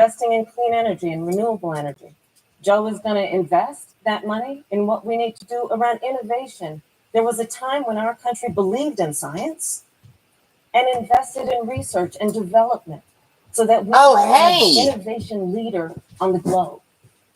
investing in clean energy and renewable energy. Joe is going to invest that money in what we need to do around innovation. There was a time when our country believed in science and invested in research and development so that we Oh, are hey. an innovation leader on the globe.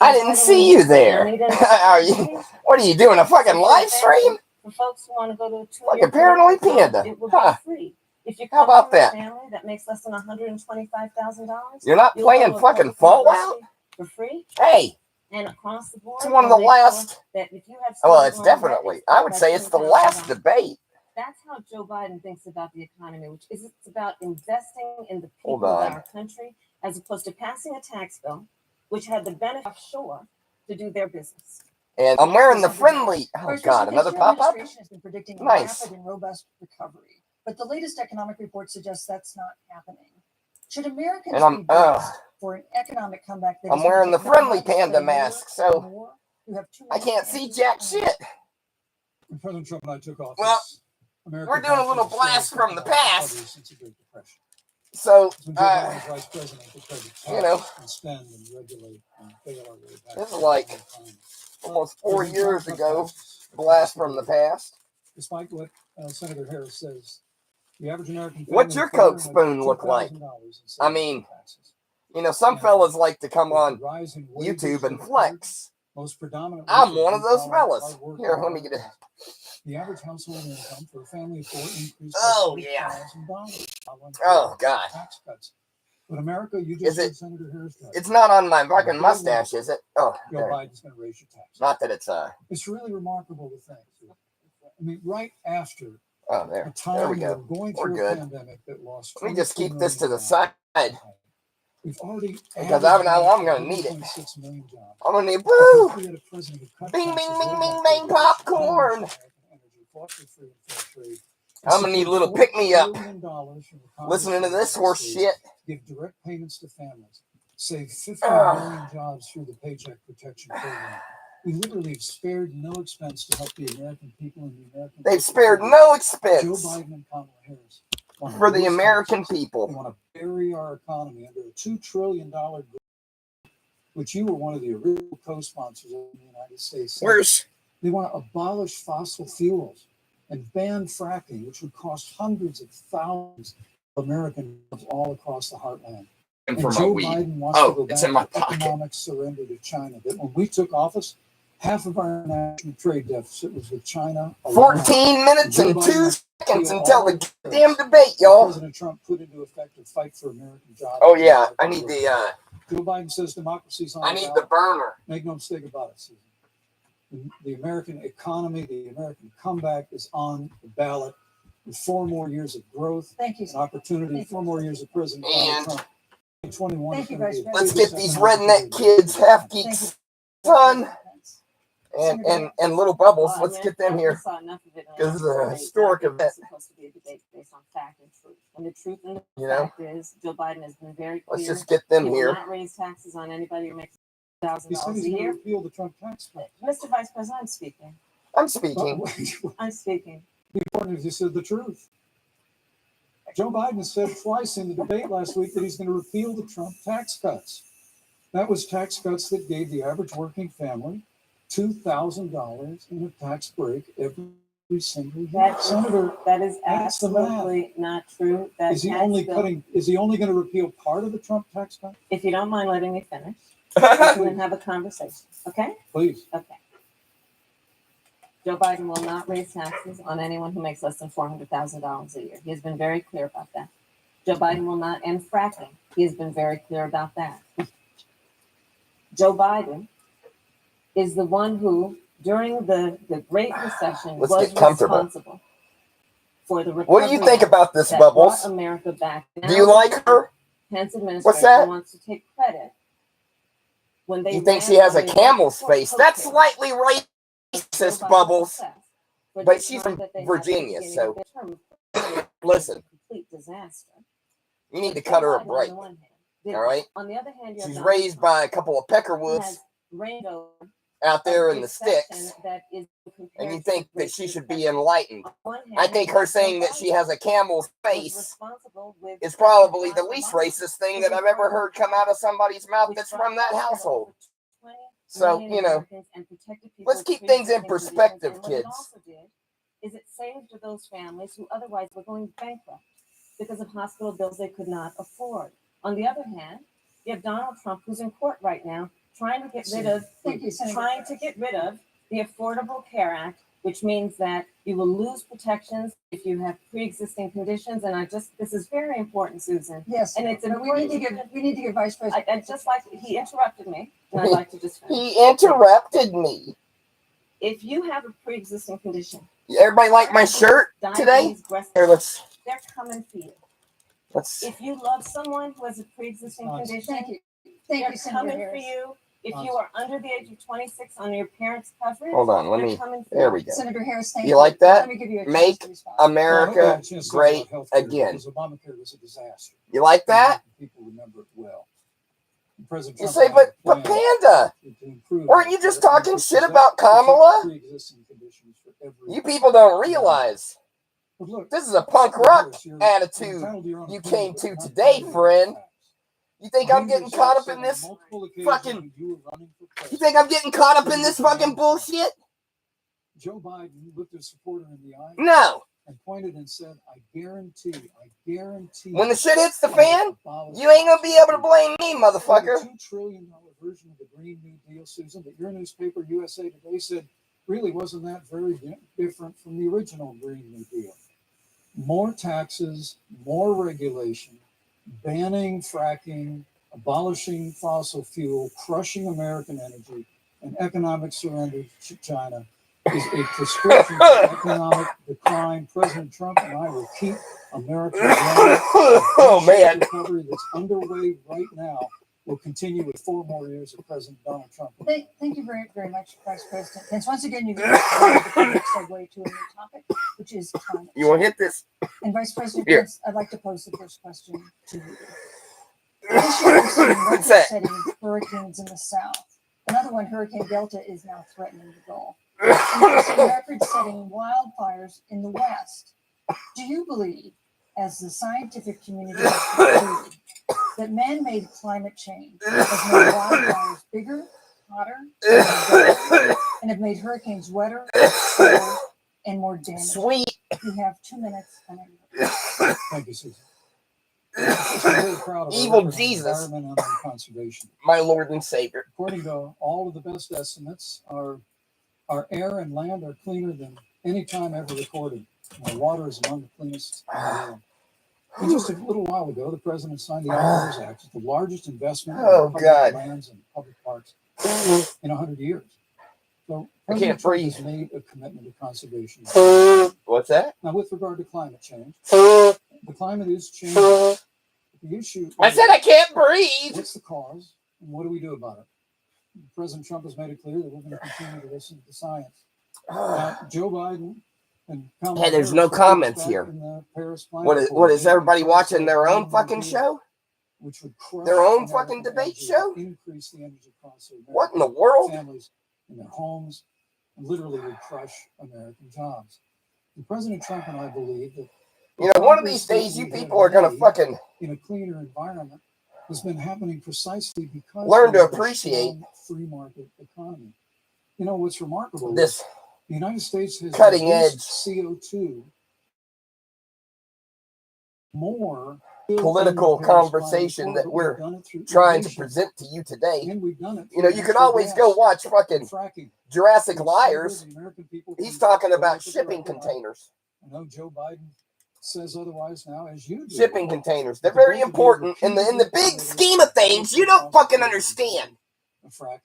I didn't see you there. Are you? What are you doing? A fucking live stream? For folks who want to go to a Fucking Paranoid Panda. It will be free. If you How about that? Family that makes less than $125,000, you're not playing fucking Fallout for free. Hey. And across the board, it's one of the last. That if you have well, it's definitely. I would say it's the last debate. That's how Joe Biden thinks about the economy, which is it's about investing in the people of our country, as opposed to passing a tax bill, which had the benefit offshore to do their business. And I'm wearing the friendly. Oh God, another pop-up. Has been predicting a nice. rapid and robust recovery, but the latest economic report suggests that's not happening. Should Americans be braced for an economic comeback? I'm wearing the friendly panda mask, so I can't see jack shit. When President Trump and I took office, well, we're doing a little blast from the past. So, you know, this is like almost 4 years ago, blast from the past. Despite what Senator Harris says, the average American. What's your Coke spoon look like? I mean, you know, some fellas like to come on YouTube and flex. I'm one of those fellas. Here, let me get it. The average household income for a family of four increased. Oh yeah. Oh God. Tax cuts. But America, you just said Senator Harris. It's not on my fucking mustache, is it? Oh, Joe Biden's going to raise your taxes. Not that it's It's really remarkable to think. I mean, right after. Oh, there. There we go. We're good. Pandemic that lost. Let me just keep this to the side. We've already because I'm going to need it. I'm going to need woo! Bing, bing, bing, bing, bang, popcorn. I'm going to need a little pick-me-up. Listening to this horse shit. Give direct payments to families. Save 50 million jobs through the Paycheck Protection Program. We literally have spared no expense to help the American people and the American. They've spared no expense. Joe Biden and Kamala Harris for the American people. They want to bury our economy under a $2 trillion bill, which you were one of the original co-sponsors of the United States. Where's? They want to abolish fossil fuels and ban fracking, which would cost hundreds of thousands of Americans all across the heartland. And Joe Biden wants to go back in my to economic surrender to China. That when we took office, half of our national trade deficit was with China. 14 minutes and 2 seconds until the damn debate, y'all. President Trump put into effect a fight for American jobs. Oh yeah, I need the. Joe Biden says democracy's on. I need the burner. Make no mistake about it, Susan. The American economy, the American comeback is on the ballot with 4 more years of growth. Thank you. An opportunity, 4 more years of President Trump. 21. Thank you, Vice President. Let's get these redneck kids, half geeks, son. And little bubbles, let's get them here because it's a historic event. Supposed to be a debate based on fact and truth. And the truth and the fact is, Joe Biden has been very clear. Let's just get them here. Not raise taxes on anybody who makes $1,000 a year. Repeal the Trump tax cut. Mr. Vice President, I'm speaking. I'm speaking. I'm speaking. The important is he said the truth. Joe Biden said twice in the debate last week that he's going to repeal the Trump tax cuts. That was tax cuts that gave the average working family $2,000 in a tax break every single year. Senator, that is absolutely not true. Is he only going to repeal part of the Trump tax cut? If you don't mind letting me finish, we can have a conversation. Okay? Please. Okay. Joe Biden will not raise taxes on anyone who makes less than $400,000 a year. He has been very clear about that. Joe Biden will not end fracking. He has been very clear about that. Joe Biden is the one who, during the Great Recession, was responsible for the recovery. What do you think about this, Bubbles? America back. Do you like her? Pence administration What's that? wants to take credit when they. He thinks she has a camel's face. That's slightly racist, Bubbles. But she's from Virginia, so listen. Complete disaster. You need to cut her a break. All right. On the other hand, she's raised by a couple of Peckerwoods. Reigned over out there of in the deception sticks, that is and you compared to think the that Great she should Depression. be enlightened. On one hand, I think her Joe saying that she Biden has a camel's was face responsible with is probably the Barack least Obama racist thing was that I've ever responsible heard come out of somebody's mouth which that's brought from that healthcare to household. over 20 So, million you know, Americans and protected people let's with keep things in pre-existing perspective, conditions. And what it kids. also did is it saved those families who otherwise were going bankrupt because of hospital bills they could not afford. On the other hand, you have Donald Trump, who's in court right now, trying to get rid of the Affordable Care Act, which means that you will lose protections if you have pre-existing conditions. And this is very important, Susan. Yes, and it's but we need to give Vice President. I just like he interrupted me, and I'd like to just finish. He interrupted me. If you have a pre-existing condition, Everybody like my shirt today? diabetes, breast Here, cancer, they're coming for you. let's. If you love someone who has a pre-existing condition, Thank you, they're Senator coming Harris. for you. If you are under the age of 26 on your parents' coverage, Hold on, let they're me. coming for There you. we go. Senator Harris, thank You like that? Let me give you a Make chance to respond. America great again. Because Obamacare was a disaster. You like that? People remember it well. President You Trump say, had a but plan Panda, to improve weren't you just healthcare talking and to shit protect- about Kamala? pre-existing conditions for every You people don't realize But look, this is a punk rock attitude you came to today, friend. You think I'm getting caught up in this fucking? You think I'm getting caught up in this fucking bullshit? Joe Biden looked his supporter in the eye No. and pointed and said, I guarantee. When the shit hits the fan, you ain't gonna be able to blame me, motherfucker. The $2 trillion version of the Green New Deal, Susan, that your newspaper, USA Today, said really wasn't that very different from the original Green New Deal. More taxes, more regulation, banning fracking, abolishing fossil fuel, crushing American energy, and economic surrender to China is a prescription for economic decline. President Trump and I will keep America growing. Oh, man. The recovery that's underway right now will continue with 4 more years of President Donald Trump. Thank you very, very much, Vice President. And once again, you've segue to a new topic, which is climate. You want to hit this? And Vice President, Here. I'd like to pose the first question to you. This year we've seen What's that? record-setting hurricanes in the south. Another one, Hurricane Delta, is now threatening the Gulf. We've seen record-setting wildfires in the west. Do you believe, as the scientific community has concluded, that man-made climate change has made wildfires bigger, hotter, and have made hurricanes wetter, colder, and more damaging? Sweet. You have 2 minutes. Thank you, Susan. I'm very proud of our Evil record on Jesus. environment and conservation. My Lord and Savior. According to all of the best estimates, our air and land are cleaner than any time ever recorded. Our water is among the cleanest in the world. And just a little while ago, the president signed the Outdoors Act, the largest investment in public lands and public parks in 100 years. So President Trump has made a commitment to conservation. What's that? Now, with regard to climate change, the climate is changing. The issue I said I can't breathe. What's the cause, and what do we do about it? President Trump has made it clear that we're going to continue to listen to the science. Joe Biden and Kamala Hey, there's Harris no comments here. What is everybody watching their own fucking show? Which would crush their own American fucking debate energy, show? increase the energy costs of What in the American world? families in their homes, and literally would crush American jobs. And President Trump and I believe that one of these days you people are gonna fucking in a cleaner environment has been happening precisely because learn to we have a appreciate strong free market economy. You know what's remarkable? this The United States has cutting reduced edge CO2 more political conversation that we're trying to present to you today. And we've done it. You can always go watch fucking fracking. Jurassic Liars. The American people He's can talking go about look at shipping the record. containers. I know Joe Biden says otherwise now, as you do. Shipping containers. They're very important in the big scheme of things. You don't fucking understand Fracking.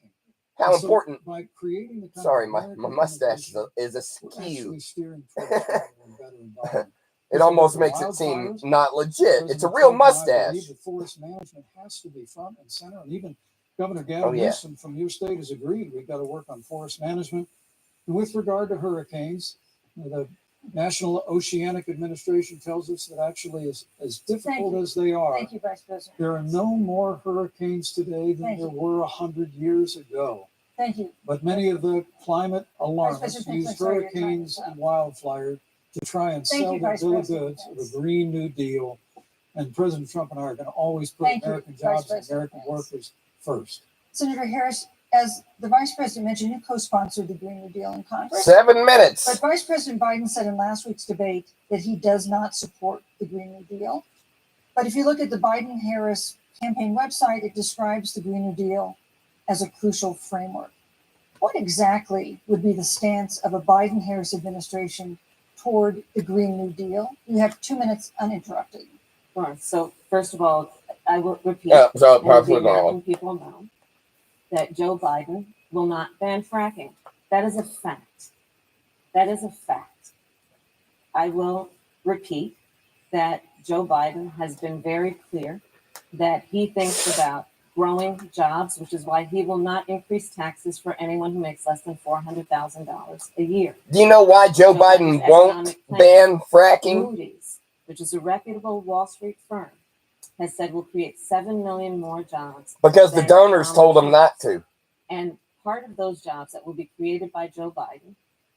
how And so important. by creating the kind of Sorry, my American mustache innovation, is we're askew. actually steering towards a better and better environment. It almost makes it seem not legit. It's a real mustache. The forest management has to be front and center, and even Governor Gavin Newsom from your state has agreed we've got to work on forest management. And with regard to hurricanes, the National Oceanic Administration tells us that actually, as difficult as they are, Thank you, Vice President. there are no more hurricanes today than there were 100 years ago. Thank you. But many of the climate alarmists President use Pence, I'm sorry, your time hurricanes is up. and wildfire to try and Thank sell you, their Vice bill of President goods of Pence. a Green New Deal. And President Trump and I are going to always put Thank you, American Vice jobs and President American Pence. workers first. Senator Harris, as the Vice President mentioned, you co-sponsored the Green New Deal in Congress. 7 minutes. But Vice President Biden said in last week's debate that he does not support the Green New Deal. But if you look at the Biden-Harris campaign website, it describes the Green New Deal as a crucial framework. What exactly would be the stance of a Biden-Harris administration toward the Green New Deal? You have 2 minutes uninterrupted. Sure. So first of all, I will repeat, Yeah, so and the probably American not. people know that Joe Biden will not ban fracking. That is a fact. That is a fact. I will repeat that Joe Biden has been very clear that he thinks about growing jobs, which is why he will not increase taxes for anyone who makes less than $400,000 a year. Do you know why Joe Biden won't ban fracking? Moody's, which is a reputable Wall Street firm, has said will create 7 million more jobs. Because the donors told him not to. And part of those jobs that will be created by Joe Biden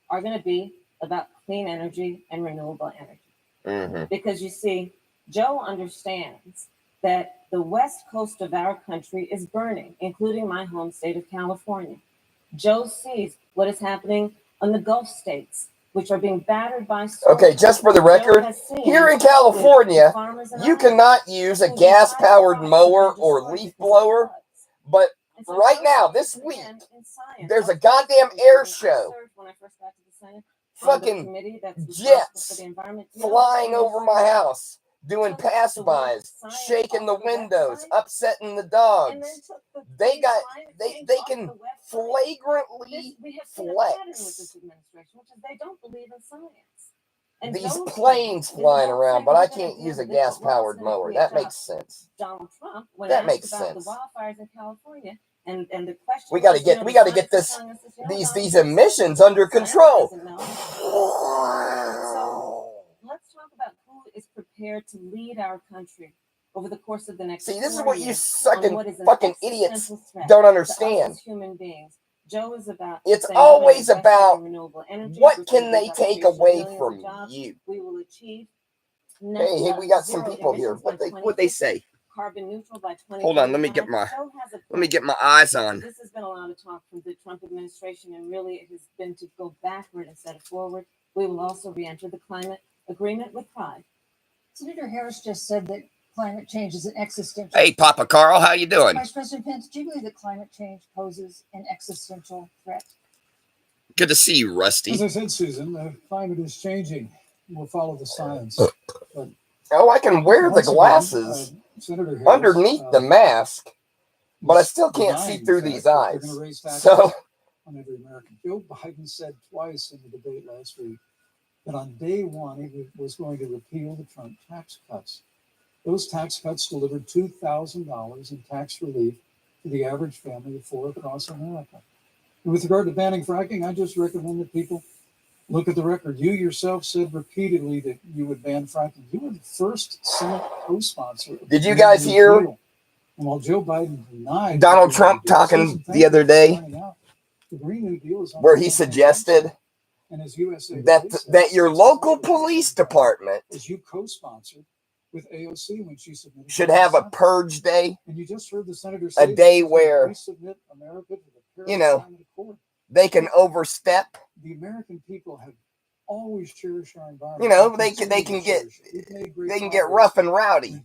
are going to be about clean energy and renewable energy. Mm-hmm. Because you see, Joe understands that the west coast of our country is burning, including my home state of California. Joe sees what is happening on the Gulf states, which are being battered by storms. Okay, just for the record, here in California, you cannot use a gas-powered mower or leaf blower, but right now, this week, there's a goddamn air show. Fucking jets flying over my house, doing pass-bys, shaking the windows, upsetting the dogs. They can flagrantly flex. These planes flying around, but I can't use a gas-powered mower. That makes sense. Donald Trump, when that asked makes about sense. the wildfires in California, and the question We got to get these emissions under control. So let's talk about who is prepared to lead our country over the course of the next. See, this is 4 what you years sucking on what is an fucking existential idiots threat don't to us understand. as human beings. Joe is about. It's saying always we're gonna invest about in renewable energy. what We're can gonna they give take creation of away millions of from jobs. you. We will achieve. Hey, we got some people here. What they say? Carbon neutral by 20. Hold on, let me get my eyes on. This has been a lot of talk from the Trump administration, and really it has been to go backward instead of forward. We will also re-enter the climate agreement with pride. Senator Harris just said that climate change is an existential. Hey, Papa Carl, how you doing? Vice President Pence, do you believe that climate change poses an existential threat? Good to see you, Rusty. As I said, Susan, the climate is changing. We'll follow the science. But oh, I can wear the glasses Senator Harris, underneath the mask, but I still can't see through these eyes. So, on every American. Joe Biden said twice in the debate last week that on day one he was going to repeal the Trump tax cuts. Those tax cuts delivered $2,000 in tax relief to the average family of four across America. And with regard to banning fracking, I just recommend that people look at the record. You yourself said repeatedly that you would ban fracking. You were the first Senate co-sponsor. Did you guys hear? And while Joe Biden denied Donald Trump talking the other day, the Green New Deal is where he suggested that your local police department as you co-sponsored with AOC when she submitted should have a purge day, and you just heard the senator say a day where they can overstep. The American people have always cherished our environment. They can get rough and rowdy.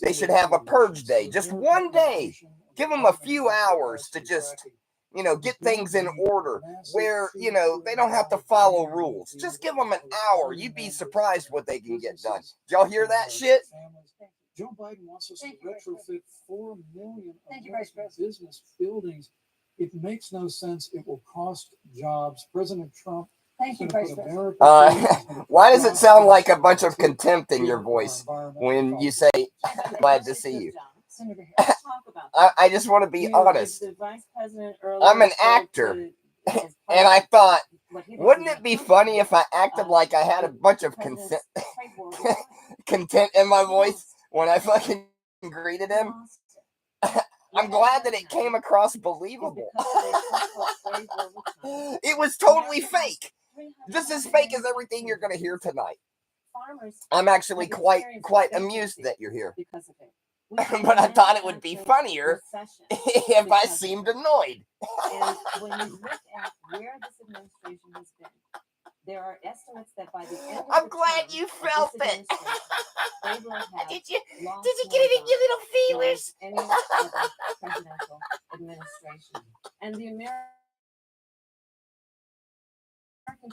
They should have a purge day, just one day. Give them a few hours to just get things in order where, they don't have to follow rules. Just give them an hour. You'd be surprised what they can get done. Did y'all hear that shit? Joe Biden wants us to retrofit 4 million business buildings. It makes no sense. It will cost jobs. President Trump. Thank you, Vice President. Why does it sound like a bunch of contempt in your voice when you say, glad to see you? I just want to be honest. I'm an actor. And I thought, wouldn't it be funny if I acted like I had a bunch of content in my voice when I fucking greeted him? I'm glad that it came across believable. It was totally fake. Just as fake as everything you're going to hear tonight. I'm actually quite amused that you're here. But I thought it would be funnier if I seemed annoyed. And when you look at where this administration has been, there are estimates that by the end of I'm glad you felt it. Did you get it in your little feelers? Any other presidential administration. And the American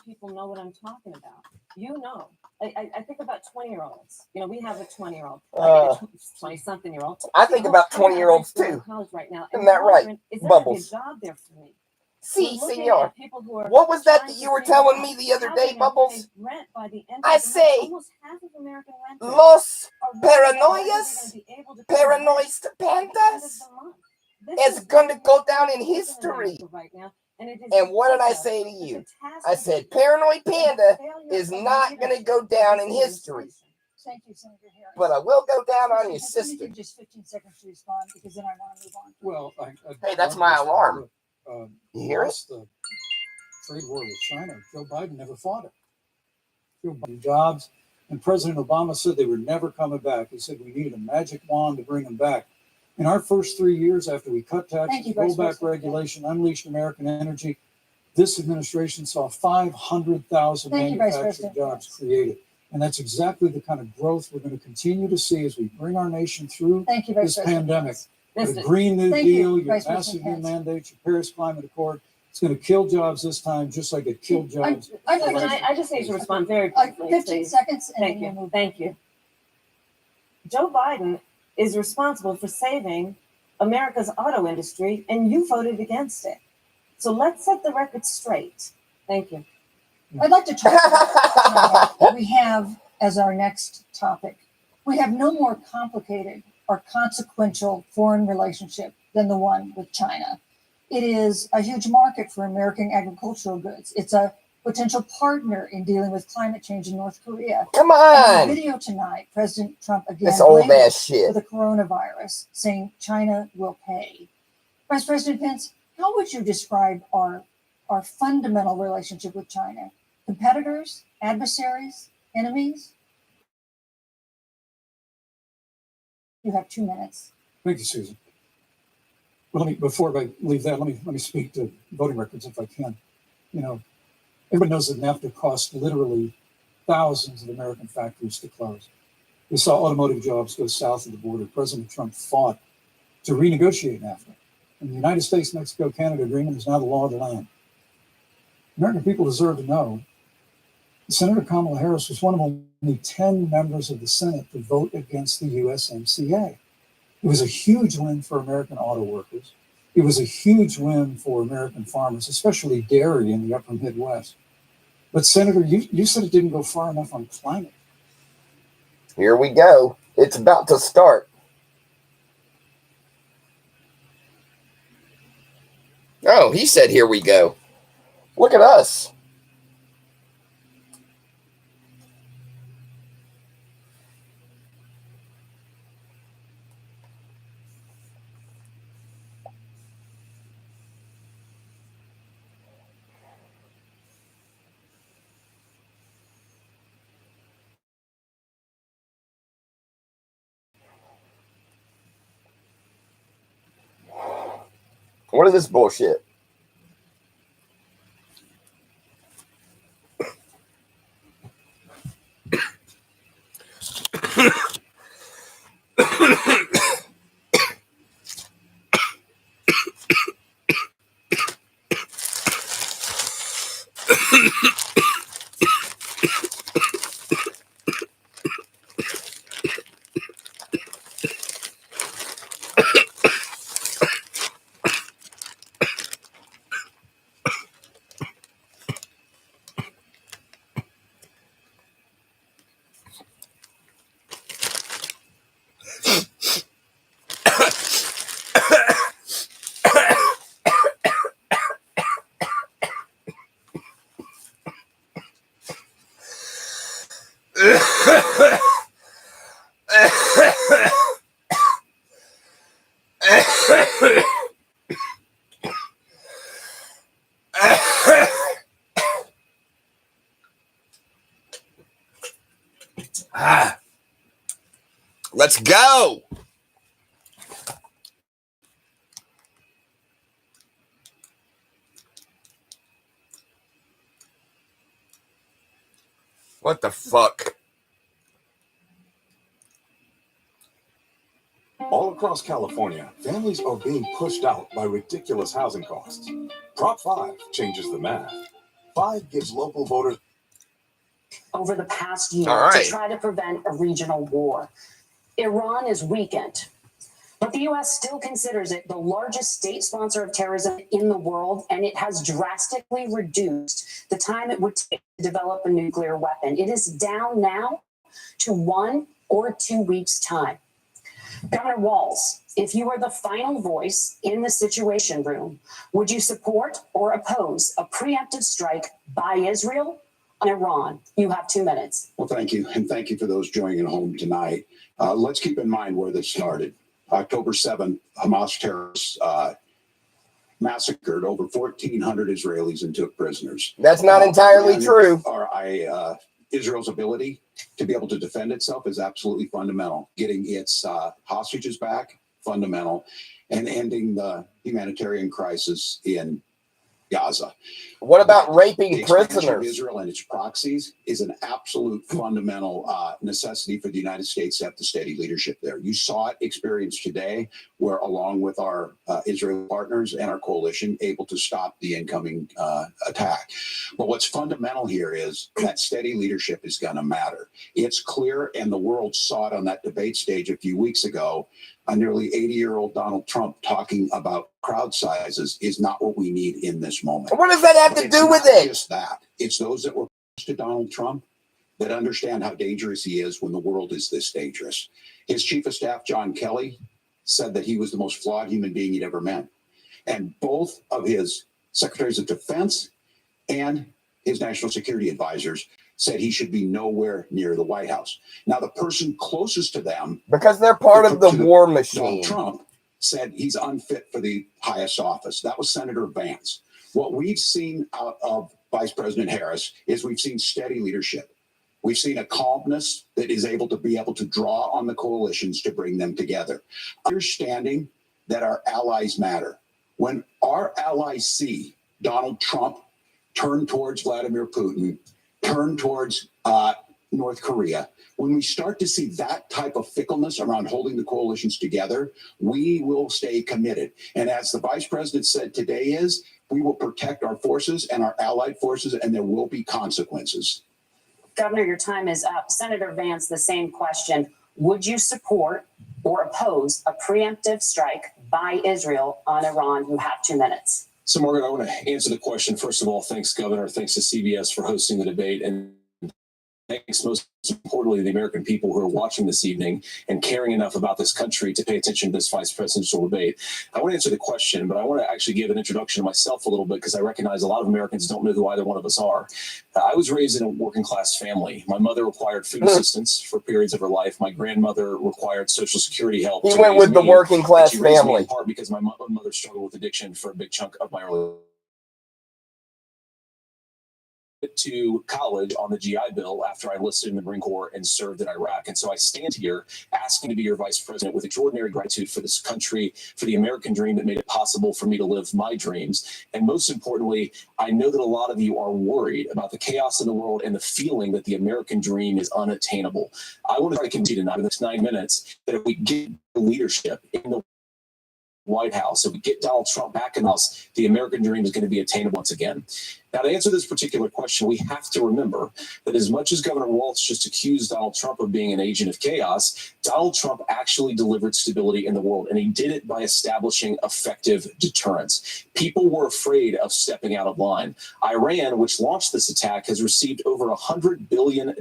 people know what I'm talking about. You know, I think about 20-year-olds. You know, we have a 20-year-old, 20-something-year-old. I think about 20-year-olds too. College right now. Isn't that right? Is there Bubbles. a job there for me? See, senor. What was that you were telling me the other day, Bubbles? I say, Los Paranoias, Paranoist Pandas is going to go down in history. And what did I say to you? I said, Paranoid Panda is not going to go down in history. Thank you, Senator Harris. But I will go down on your Let me sister. give just 15 seconds to respond because then I want to move on. Well, Hey, that's my alarm. You hear it? Lost the trade war with China. Joe Biden never fought it. Joe Biden jobs, and President Obama said they were never coming back. He said we needed a magic wand to bring them back. In our first 3 years after we cut taxes, rolled back regulation, unleashed American energy, this administration saw 500,000 manufacturing jobs created. And that's exactly the kind of growth we're going to continue to see as we bring our nation through this pandemic. The Green New Deal, your massive new mandates, your Paris Climate Accord, it's going to kill jobs this time, just like it killed jobs. I just need to respond very quickly. 15 seconds. Thank you. Joe Biden is responsible for saving America's auto industry, and you voted against it. So let's set the record straight. Thank you. I'd like to talk about what we have as our next topic. We have no more complicated or consequential foreign relationship than the one with China. It is a huge market for American agricultural goods. It's a potential partner in dealing with climate change in North Korea. Come on. In the video tonight, President Trump again this old ass shit for the coronavirus, saying China will pay. Vice President Pence, how would you describe our fundamental relationship with China? Competitors, adversaries, enemies? You have 2 minutes. Thank you, Susan. Well, before I leave that, let me speak to voting records if I can. You know, everybody knows that NAFTA cost literally thousands of American factories to close. We saw automotive jobs go south of the border. President Trump fought to renegotiate NAFTA. And the United States-Mexico-Canada agreement is now the law of the land. American people deserve to know Senator Kamala Harris was one of only 10 members of the Senate to vote against the USMCA. It was a huge win for American auto workers. It was a huge win for American farmers, especially dairy in the upper Midwest. But Senator, you said it didn't go far enough on climate. Here we go. It's about to start. Oh, he said, here we go. Look at us. What is this bullshit? Let's go. What the fuck? All across California, families are being pushed out by ridiculous housing costs. Prop 5 changes the math. 5 gives local voters over the past year right. to try to prevent a regional war. Iran is weakened, but the U.S. still considers it the largest state sponsor of terrorism in the world, and it has drastically reduced the time it would take to develop a nuclear weapon. It is down now to 1 or 2 weeks' time. Governor Walz, if you were the final voice in the Situation Room, would you support or oppose a preemptive strike by Israel on Iran? You have 2 minutes. Well, thank you. And thank you for those joining at home tonight. Let's keep in mind where this started. October 7th, Hamas terrorists massacred over 1,400 Israelis and took prisoners. That's not entirely true. Israel's ability to be able to defend itself is absolutely fundamental. Getting its hostages back, fundamental, and ending the humanitarian crisis in Gaza. What about raping The expansion of prisoners? Israel and its proxies is an absolute fundamental necessity for the United States to have the steady leadership there. You saw it experienced today, where along with our Israeli partners and our coalition, able to stop the incoming attack. But what's fundamental here is that steady leadership is going to matter. It's clear, and the world saw it on that debate stage a few weeks ago. A nearly 80-year-old Donald Trump talking about crowd sizes is not what we need in this moment. What does that have to do with it? Just that. It's those that were close to Donald Trump that understand how dangerous he is when the world is this dangerous. His chief of staff, John Kelly, said that he was the most flawed human being he'd ever met. And both of his secretaries of defense and his national security advisors said he should be nowhere near the White House. Now, the person closest to them, because they're part of the war machine, Donald Trump, said he's unfit for the highest office. That was Senator Vance. What we've seen out of Vice President Harris is we've seen steady leadership. We've seen a calmness that is able to draw on the coalitions to bring them together. Understanding that our allies matter. When our allies see Donald Trump turn towards Vladimir Putin, turn towards North Korea, when we start to see that type of fickleness around holding the coalitions together, we will stay committed. And as the vice president said today we will protect our forces and our allied forces, and there will be consequences. Governor, your time is up. Senator Vance, the same question. Would you support or oppose a preemptive strike by Israel on Iran? You have 2 minutes. So, Margaret, I want to answer the question. First of all, thanks, Governor. Thanks to CBS for hosting the debate. And thanks, most importantly, to the American people who are watching this evening and caring enough about this country to pay attention to this vice presidential debate. I want to answer the question, but I want to actually give an introduction to myself a little bit, because I recognize a lot of Americans don't know who either one of us are. I was raised in a working class family. My mother required food assistance for periods of her life. My grandmother required Social Security help. He went with the working class family. In part because my mother struggled with addiction for a big chunk of my early to college on the GI Bill after I enlisted in the Marine Corps and served in Iraq. And so I stand here asking to be your vice president with extraordinary gratitude for this country, for the American dream that made it possible for me to live my dreams. And most importantly, I know that a lot of you are worried about the chaos in the world and the feeling that the American dream is unattainable. I want to try to continue tonight in the next 9 minutes that if we get the leadership in the White House, if we get Donald Trump back in the House, the American dream is going to be attainable once again. Now, to answer this particular question, we have to remember that as much as Governor Walz just accused Donald Trump of being an agent of chaos, Donald Trump actually delivered stability in the world, and he did it by establishing effective deterrence. People were afraid of stepping out of line. Iran, which launched this attack, has received over $100 billion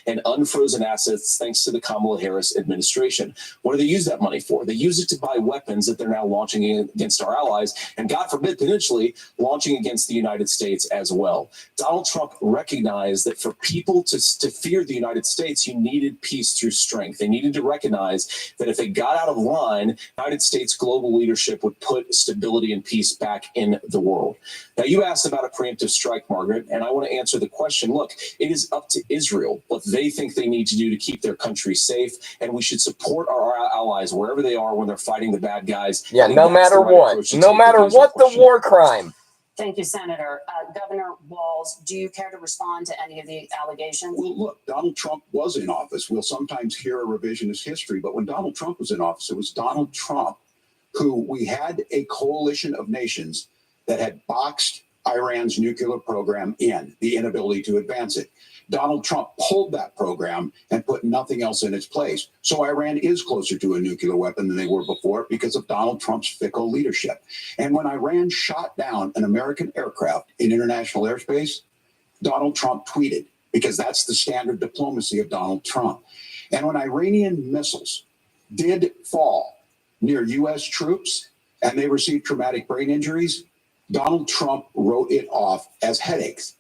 in unfrozen assets thanks to the Kamala Harris administration. What do they use that money for? They use it to buy weapons that they're now launching against our allies, and God forbid, potentially launching against the United States. States as well. Donald Trump recognized that for people to fear the United States, you needed peace through strength. They needed to recognize that if they got out of line, United States global leadership would put stability and peace back in the world. Now, you asked about a preemptive strike, Margaret, and I want to answer the question. Look, it is up to Israel what they think they need to do to keep their country safe, and we should support our allies wherever they are when they're fighting the bad guys. Yeah, no matter what. No matter what the war crime. Thank you, Senator. Governor Walz, do you care to respond to any of the allegations? Well, look, Donald Trump was in office. We'll sometimes hear a revisionist history, but when Donald Trump was in office, it was Donald Trump who we had a coalition of nations that had boxed Iran's nuclear program in, the inability to advance it. Donald Trump pulled that program and put nothing else in its place. So Iran is closer to a nuclear weapon than they were before because of Donald Trump's fickle leadership. And when Iran shot down an American aircraft in international airspace, Donald Trump tweeted, because that's the standard diplomacy of Donald Trump. And when Iranian missiles did fall near U.S. troops and they received traumatic brain injuries, Donald Trump wrote it off as headaches.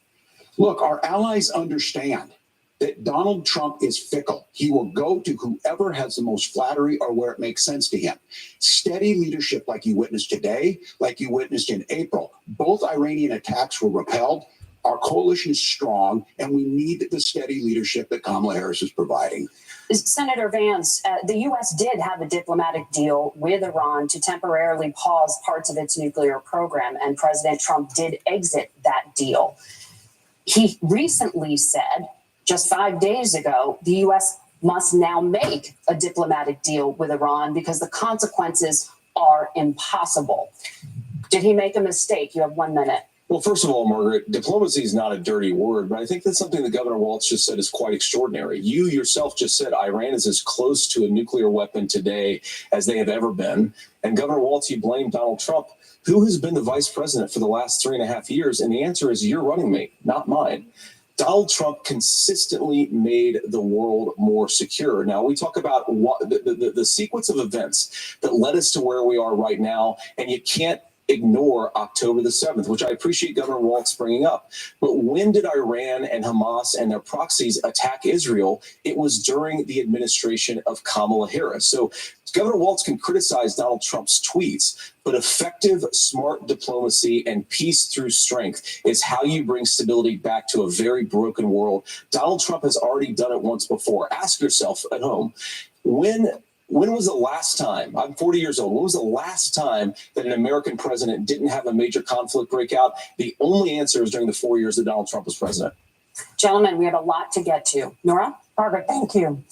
Look, our allies understand that Donald Trump is fickle. He will go to whoever has the most flattery or where it makes sense to him. Steady leadership like you witnessed today, like you witnessed in April. Both Iranian attacks were repelled. Our coalition is strong, and we need the steady leadership that Kamala Harris is providing. Senator Vance, the U.S. did have a diplomatic deal with Iran to temporarily pause parts of its nuclear program, and President Trump did exit that deal. He recently said, just 5 days ago, the U.S. must now make a diplomatic deal with Iran because the consequences are impossible. Did he make a mistake? You have 1 minute. Well, first of all, Margaret, diplomacy is not a dirty word, but I think that's something that Governor Walz just said is quite extraordinary. You yourself just said Iran is as close to a nuclear weapon today as they have ever been. And Governor Walz, you blame Donald Trump, who has been the vice president for the last 3.5 years. And the answer is your running mate, not mine. Donald Trump consistently made the world more secure. Now, we talk about the sequence of events that led us to where we are right now, and you can't ignore October the 7th, which I appreciate Governor Walz bringing up. But when did Iran and Hamas and their proxies attack Israel? It was during the administration of Kamala Harris. So Governor Walz can criticize Donald Trump's tweets, but effective, smart diplomacy and peace through strength is how you bring stability back to a very broken world. Donald Trump has already done it once before. Ask yourself at home, when was the last time, I'm 40 years old, when was the last time that an American president didn't have a major conflict break out? The only answer is during the 4 years that Donald Trump was president. Gentlemen, we have a lot to get to. Nora? Margaret, thank you.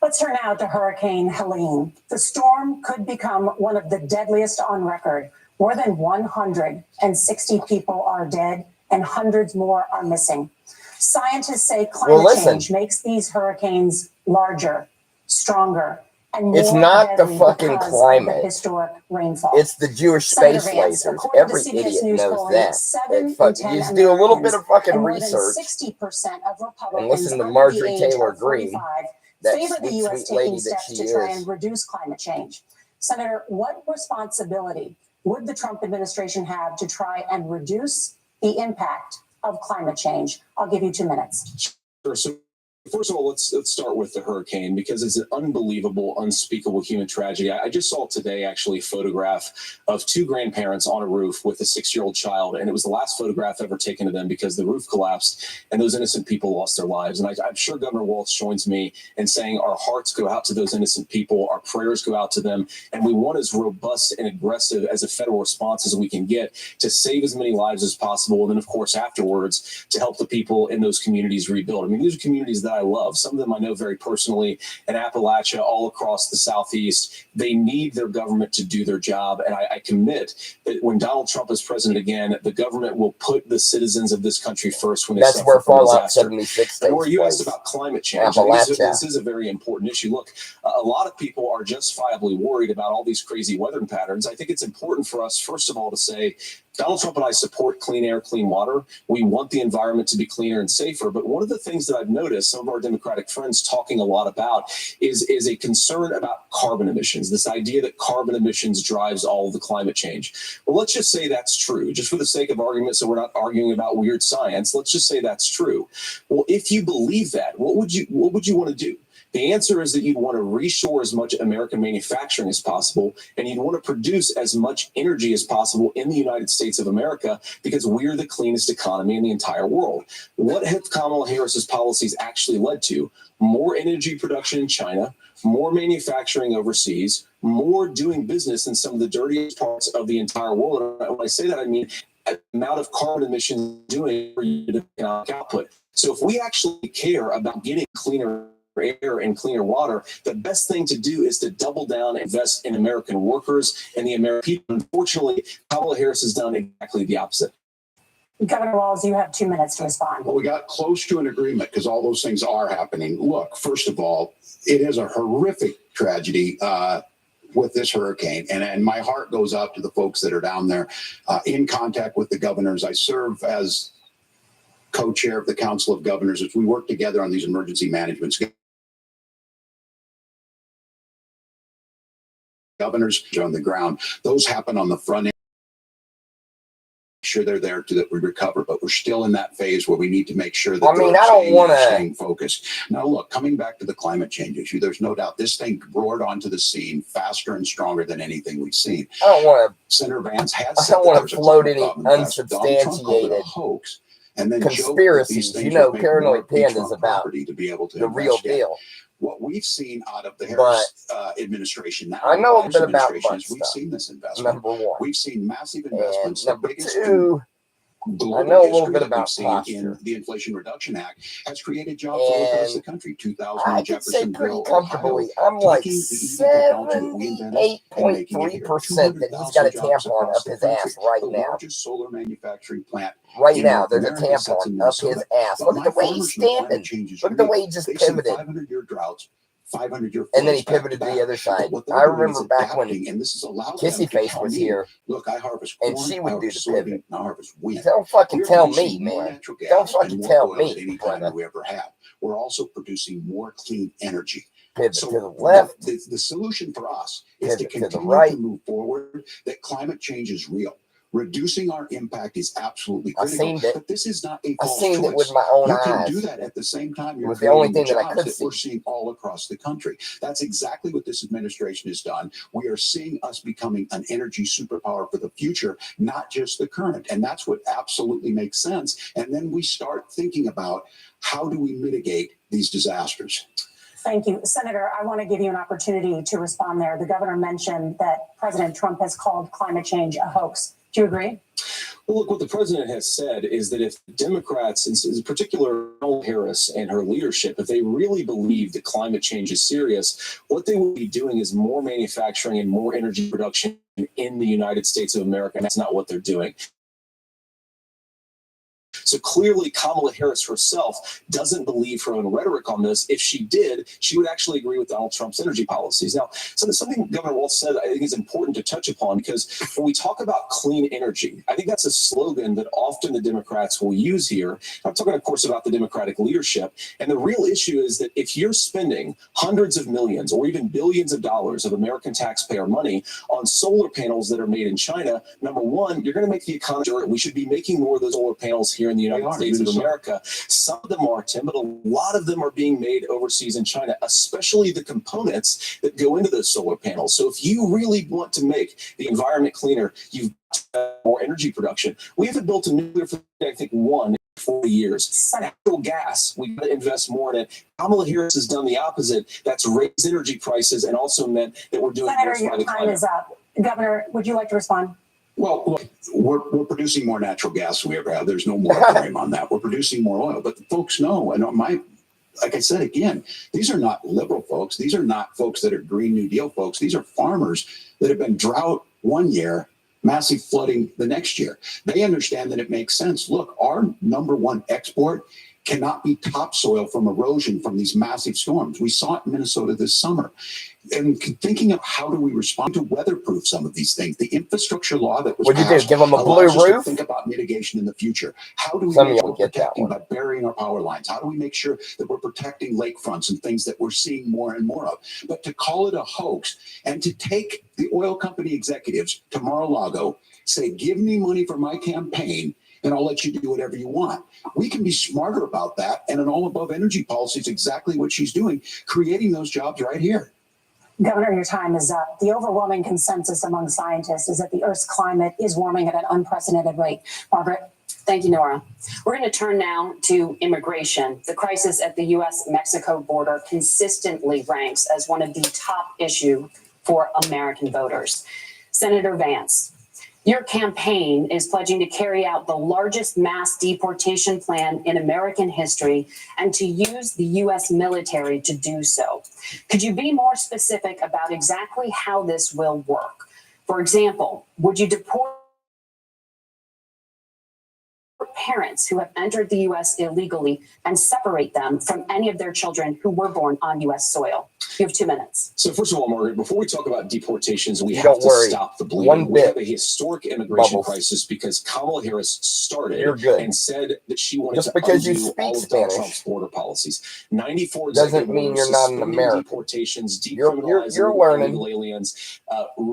Let's turn now to Hurricane Helene. The storm could become one of the deadliest on record. More than 160 people are dead and hundreds more are missing. Scientists say climate change makes these hurricanes larger, stronger, and more it's not the fucking because climate. Of the historic rainfall. It's the Jewish space lasers. Every idiot knows that. You just do a little bit of fucking research 60% of Republicans and listen to Marjorie Taylor Greene, that sweet, sweet lady that she to try is. and reduce climate change. Senator, what responsibility would the Trump administration have to try and reduce the impact of climate change? I'll give you 2 minutes. Sure. So first of all, let's start with the hurricane, because it's an unbelievable, unspeakable human tragedy. I just saw today, actually, a photograph of two grandparents on a roof with a 6-year-old child, and it was the last photograph ever taken of them because the roof collapsed and those innocent people lost their lives. And I'm sure Governor Walz joins me in saying our hearts go out to those innocent people, our prayers go out to them, and we want as robust and aggressive as a federal response as we can get to save as many lives as possible, and then, of course, afterwards, to help the people in those communities rebuild. I mean, these are communities that I love. Some of them I know very personally in Appalachia, all across the Southeast. They need their government to do their job. And I commit that when Donald Trump is president again, the government will put the citizens of this country first when they That's where Fallout 76 and where you place. asked about climate change. This is a very important issue. Look, a lot of people are justifiably worried about all these crazy weather patterns. I think it's important for us, first of all, to say, Donald Trump and I support clean air, clean water. We want the environment to be cleaner and safer. But one of the things that I've noticed, some some of our Democratic friends talking a lot about is a concern about carbon emissions, this idea that carbon emissions drives all of the climate change. Well, let's just say that's true, just for the sake of argument, so we're not arguing about weird science. Let's just say that's true. Well, if you believe that, what would you want to do? The answer is that you'd want to reshore as much American manufacturing as possible, and you'd want to produce as much energy as possible in the United States of America because we're the cleanest economy in the entire world. What have Kamala Harris's policies actually led to? More energy production in China, more manufacturing overseas, more doing business in some of the dirtiest parts of the entire world. And when I say that, I mean the amount of carbon emissions doing for economic output. So if we actually care about getting cleaner air and cleaner water, the best thing to do is to double down and invest in American workers and the American people. Unfortunately, Kamala Harris has done exactly the opposite. Governor Walz, you have 2 minutes to respond. Well, we got close to an agreement because all those things are happening. Look, first of all, it is a horrific tragedy with this hurricane. And my heart goes out to the folks that are down there in contact with the governors. I serve as co-chair of the Council of Governors as we work together on these emergency management. Governors on the ground, those happen on the front end. Sure they're there to that we recover, but we're still in that phase where we need to make sure that I don't want to staying focused. Now, look, coming back to the climate change issue, there's no doubt this thing roared onto the scene faster and stronger than anything we've seen. I don't want to. Senator Vance has I said don't want to float any unsubstantiated hoax. And then conspiracies, paranoid pandas about to be able to the real deal. What we've seen out of the Harris administration now, I know a bit about we've seen this investment. Number one, we've seen massive investments. And number two, I know a little bit about posture. The Inflation Reduction Act has created jobs all across the country. 2000 I could say pretty comfortably, I'm like 78.3% that he's got a tampon up his ass right now. Largest solar manufacturing plant. Right now, there's a tampon up his ass. Look at the way he's standing. Look at the way he just pivoted. 500-year droughts. 500-year and then he pivoted to the other side. I remember back when Kissy Face was here, look, I harvest corn, and she would do the pivot. I harvest wheat. Don't fucking tell me, man. Don't fucking tell me. Anytime we ever have. We're also producing more clean energy. Pivot to the left. The solution for us is to continue to move forward. That climate change is real. Reducing our impact is absolutely critical. But this is not a false choice. It with my own eyes. You can do that at the same time. It was the only thing that I could see. We're seeing all across the country. That's exactly what this administration has done. We are seeing us becoming an energy superpower for the future, not just the current. And that's what absolutely makes sense. And then we start thinking about how do we mitigate these disasters. Thank you. Senator, I want to give you an opportunity to respond there. The governor mentioned that President Trump has called climate change a hoax. Do you agree? Well, look, what the president has said is that if Democrats, in particular Kamala Harris and her leadership, if they really believe that climate change is serious, what they will be doing is more manufacturing and more energy production in the United States of America. And that's not what they're doing. So clearly, Kamala Harris herself doesn't believe her own rhetoric on this. If she did, she would actually agree with Donald Trump's energy policies. Now, so something Governor Walz said I think is important to touch upon, because when we talk about clean energy, I think that's a slogan that often the Democrats will use here. I'm talking, of course, about the Democratic leadership. And the real issue is that if you're spending hundreds of millions or even billions of dollars of American taxpayer money on solar panels that are made in China, number one, you're going to make the economy. We should be making more of those solar panels here in the United States of America. Some of them are, Tim, but a lot of them are being made overseas in China, especially the components that go into those solar panels. So if you really want to make the environment cleaner, you've got to have more energy production. We haven't built a nuclear facility, I think, one in 40 years. Natural gas, we've got to invest more in it. Kamala Harris has done the opposite. That's raised energy prices and also meant that we're doing Senator, your time is up. Governor, would you like to respond? Well, look, we're producing more natural gas than we ever have. There's no moratorium on that. We're producing more oil. But the folks know, and like I said, again, these are not liberal folks. These are not folks that are Green New Deal folks. These are farmers that have been drought one year, massive flooding the next year. They understand that it makes sense. Look, our number one export cannot be topsoil from erosion from these massive storms. We saw it in Minnesota this summer. And thinking of how do we respond to weatherproof some of these things, the infrastructure law that was What'd you do? passed Give them a blue allows us to roof? think about mitigation in the future. How do we Some of make y'all sure we're get that protecting one. by burying our power lines? How do we make sure that we're protecting lakefronts and things that we're seeing more and more of? But to call it a hoax and to take the oil company executives to Mar-a-Lago, say, give me money for my campaign, and I'll let you do whatever you want. We can be smarter about that. And an all-above energy policy is exactly what she's doing, creating those jobs right here. Governor, your time is up. The overwhelming consensus among scientists is that the Earth's climate is warming at an unprecedented rate. Margaret? Thank you, Nora. We're going to turn now to immigration. The crisis at the U.S.-Mexico border consistently ranks as one of the top issues for American voters. Senator Vance, your campaign is pledging to carry out the largest mass deportation plan in American history and to use the U.S. military to do so. Could you be more specific about exactly how this will work? For example, would you deport parents who have entered the U.S. illegally and separate them from any of their children who were born on U.S. soil? You have 2 minutes. So first of all, Margaret, before we talk about deportations, we You have don't to worry. stop the One bleeding. We bit. have a historic immigration Bubbles. crisis because Kamala Harris started You're good. and said that she wanted Just to because you undo speak all of Donald Spanish Trump's border policies. 94 doesn't executive mean orders you're not an suspending American. deportations, You're decriminalizing learning. illegal aliens,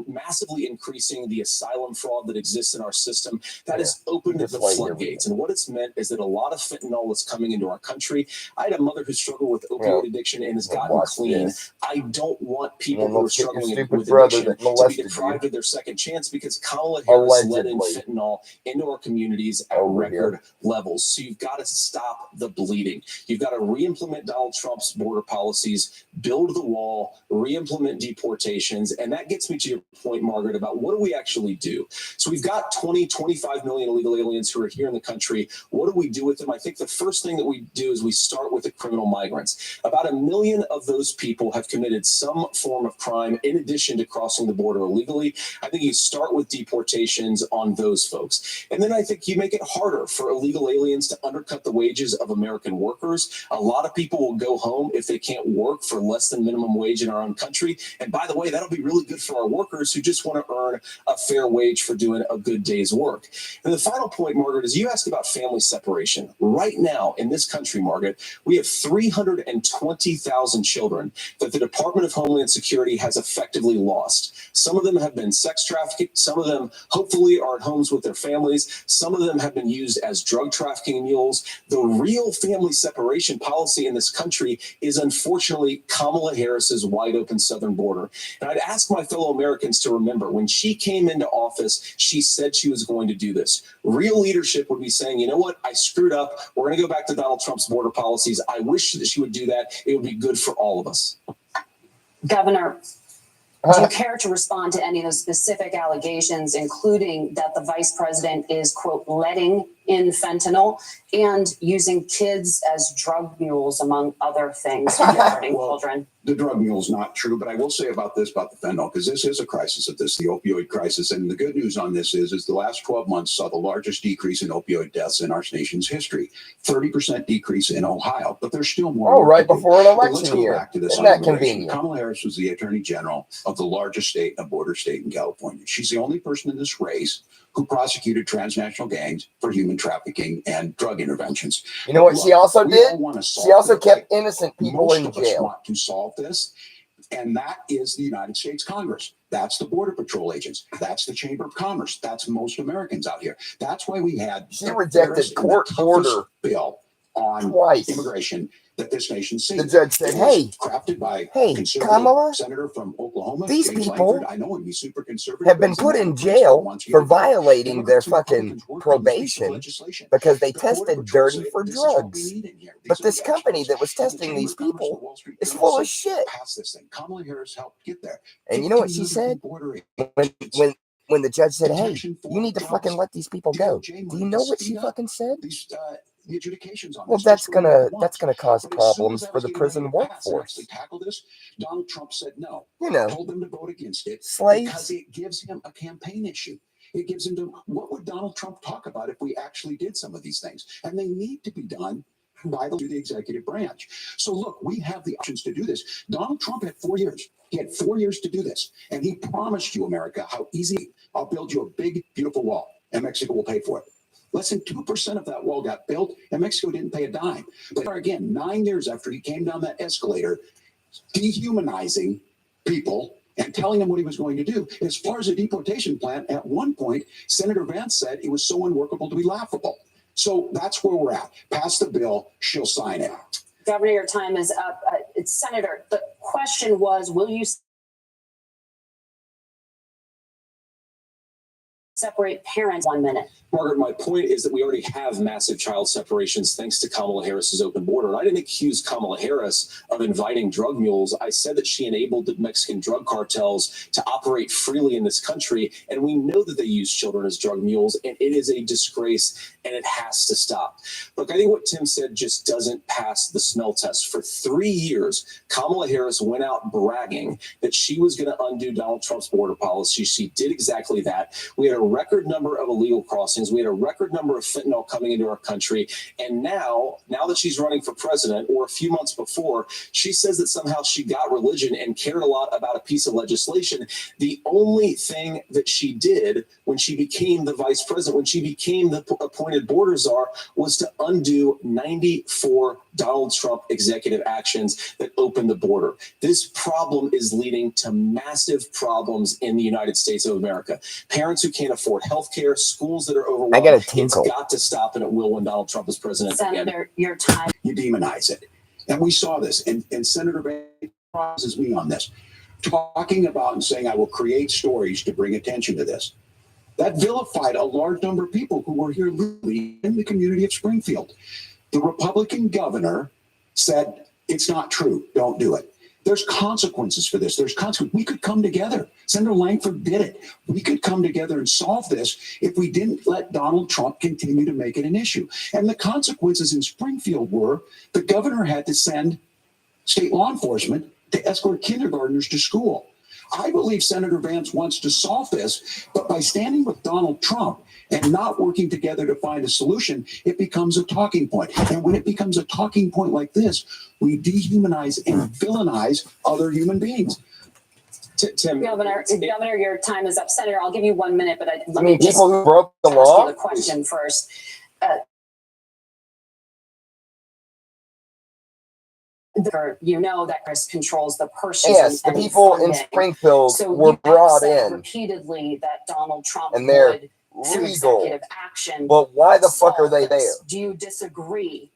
massively increasing the asylum fraud that exists in our system. That has opened just the wait here. floodgates. And what it's meant is that a lot of fentanyl is coming into our country. I had a mother who struggled with opioid addiction and has gotten Watch clean. this. I don't want people And who are let's get your struggling stupid with brother addiction that to be molested deprived you. of their second chance because Kamala Harris let in Allegedly. fentanyl into our communities at Over record levels. So you've got to stop the bleeding. You've got to re-implement Donald Trump's border policies, build the wall, re-implement deportations. And that gets me to your point, Margaret, about what do we actually do? So we've got 25 million illegal aliens who are here in the country. What do we do with them? I think the first thing that we do is we start with the criminal migrants. About 1 million of those people have committed some form of crime in addition to crossing the border illegally. I think you start with deportations on those folks. And then I think you make it harder for illegal aliens to undercut the wages of American workers. A lot of people will go home if they can't work for less than minimum wage in our own country. And by the way, that'll be really good for our workers who just want to earn a fair wage for doing a good day's work. And the final point, Margaret, is you asked about family separation. Right now in this country, Margaret, we have 320,000 children that the Department of Homeland Security has effectively lost. Some of them have been sex trafficked. Some of them hopefully are at homes with their families. Some of them have been used as drug trafficking mules. The real family separation policy in this country is unfortunately Kamala Harris's wide open southern border. And I'd ask my fellow Americans to remember when she came into office, she said she was going to do this. Real leadership would be saying, you know what, I screwed up. We're going to go back to Donald Trump's border policies. I wish that she would do that. It would be good for all of us. Governor, do you care to respond to any of those specific allegations, including that the vice president is, quote, letting in fentanyl and using kids as drug mules, among other things, regarding children? The drug mule is not true, but I will say about this, about the fentanyl, because this is a crisis of this, the opioid crisis. And the good news on this is the last 12 months saw the largest decrease in opioid deaths in our nation's history. 30% decrease in Ohio, but there's still more. Oh, right before an Let's election go year. back to this. Isn't that convenient? Kamala Harris was the attorney general of the largest state, a border state in California. She's the only person in this race who prosecuted transnational gangs for human trafficking and drug interventions. You know what she also did? She also kept innocent people in Most of us jail. want to solve this, and that is the United States Congress. That's the Border Patrol agents. That's the Chamber of Commerce. That's most Americans out here. That's why we had She rejected court order bill on twice. Immigration that this nation sees. The judge said, "Hey, crafted by Kamala, senator from Oklahoma, these James people Lankford. I know him. He's super conservative. have been put in jail for violating their fucking probation because they tested dirty for drugs. But this company that was testing these people is full of shit." Kamala Harris helped get there. And you know what she said? When the judge said, "Hey, you need to fucking let these people go," do you know what she fucking said? The adjudications on well, this, that's gonna cause problems for the prison workforce. Tackle this. Donald Trump said no. You know, told them to vote against it slaves. Because it gives him a campaign issue. It gives him to what would Donald Trump talk about if we actually did some of these things? And they need to be done by the executive branch. So look, we have the options to do this. Donald Trump had 4 years. He had 4 years to do this. And he promised you, America, how easy I'll build you a big, beautiful wall, and Mexico will pay for it. Less than 2% of that wall got built, and Mexico didn't pay a dime. But again, 9 years after he came down that escalator, dehumanizing people and telling them what he was going to do. As far as the deportation plan, at one point, Senator Vance said it was so unworkable to be laughable. So that's where we're at. Pass the bill, she'll sign it. Governor, your time is up. Senator, the question was, will you separate parents? 1 minute. Margaret, my point is that we already have massive child separations thanks to Kamala Harris's open border. And I didn't accuse Kamala Harris of inviting drug mules. I said that she enabled the Mexican drug cartels to operate freely in this country. And we know that they use children as drug mules, and it is a disgrace, and it has to stop. Look, I think what Tim said just doesn't pass the smell test. For 3 years, Kamala Harris went out bragging that she was going to undo Donald Trump's border policy. She did exactly that. We had a record number of illegal crossings. We had a record number of fentanyl coming into our country. And now that she's running for president, or a few months before, she says that somehow she got religion and cared a lot about a piece of legislation. The only thing that she did when she became the vice president, when she became the appointed border czar, was to undo 94 Donald Trump executive actions that opened the border. This problem is leading to massive problems in the United States of America. Parents who can't afford health care, schools that are overwhelmed. I got a tinkle. It's got to stop, and it will when Donald Trump is president again. Senator, your time. You demonize it. And we saw this. And Senator Vance crosses me on this, talking about and saying, I will create stories to bring attention to this. That vilified a large number of people who were here legally in the community of Springfield. The Republican governor said, it's not true. Don't do it. There's consequences for this. There's consequences. We could come together. Senator Langford did it. We could come together and solve this if we didn't let Donald Trump continue to make it an issue. And the consequences in Springfield were the governor had to send state law enforcement to escort kindergartners to school. I believe Senator Vance wants to solve this, but by standing with Donald Trump and not working together to find a solution, it becomes a talking point. And when it becomes a talking point like this, we dehumanize and villainize other human beings. Tim, Governor, your time is up. Senator, I'll give you 1 minute, but let me just people who broke the ask law. you the question first. You know that Chris controls the purse strings. Yes, the people in Springfield were brought in repeatedly that Donald Trump and they're would, through legal. executive action. But why the fuck are they there? Do you disagree